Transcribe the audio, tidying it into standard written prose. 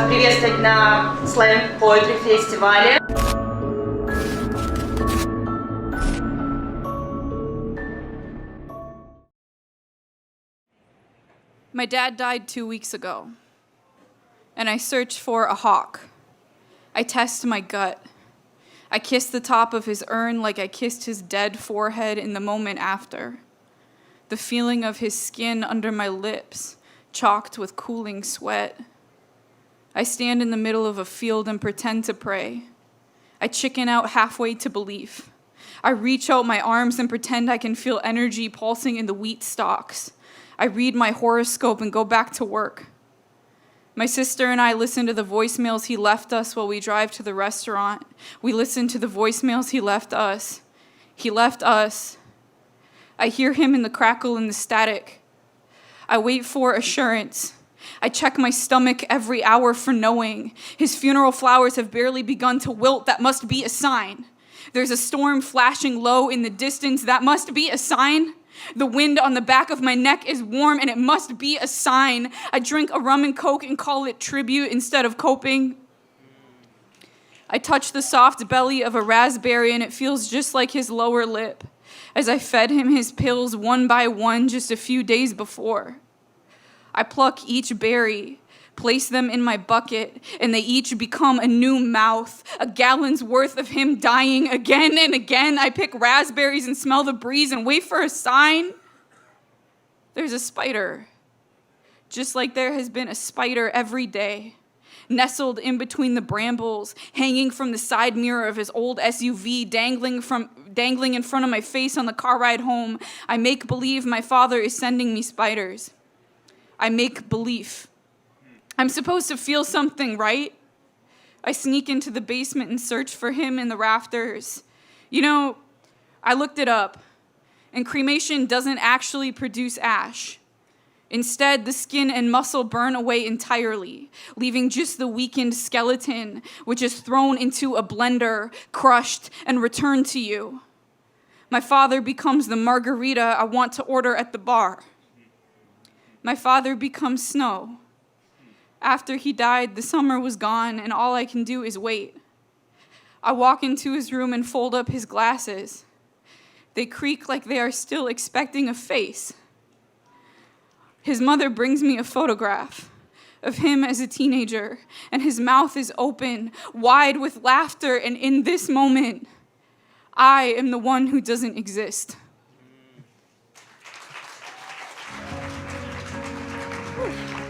Приветствовать на Slam Poetry фестивале. My dad died 2 weeks ago, and I search for a hawk. I test my gut. I kiss the top of his urn like I kissed his dead forehead in the moment after. The feeling of his skin under my lips, chalked with cooling sweat. I stand in the middle of a field and pretend to pray. I chicken out halfway to belief. I reach out my arms and pretend I can feel energy pulsing in the wheat stalks. I read my horoscope and go back to work. My sister and I listen to the voicemails he left us while we drive to the restaurant. We listen to the voicemails he left us. He left us. I hear him in the crackle and the static. I wait for assurance. I check my stomach every hour for knowing. His funeral flowers have barely begun to wilt. That must be a sign. There's a storm flashing low in the distance. That must be a sign. The wind on the back of my neck is warm, and it must be a sign. I drink a rum and coke and call it tribute instead of coping. I touch the soft belly of a raspberry, and it feels just like his lower lip, as I fed him his pills one by one just a few days before. I pluck each berry, place them in my bucket, and they each become a new mouth, a gallon's worth of him dying again and again. I pick raspberries and smell the breeze and wait for a sign. There's a spider, just like there has been a spider every day, nestled in between the brambles, hanging from the side mirror of his old SUV, dangling in front of my face on the car ride home. I make believe my father is sending me spiders. I make belief. I'm supposed to feel something, right? I sneak into the basement and search for him in the rafters. You know, I looked it up, and cremation doesn't actually produce ash. Instead, the skin and muscle burn away entirely, leaving just the weakened skeleton, which is thrown into a blender, crushed, and returned to you. My father becomes the margarita I want to order at the bar. My father becomes snow. After he died, the summer was gone, and all I can do is wait. I walk into his room and fold up his glasses. They creak like they are still expecting a face. His mother brings me a photograph of him as a teenager, and his mouth is open, wide with laughter, and in this moment, I am the one who doesn't exist. Whew.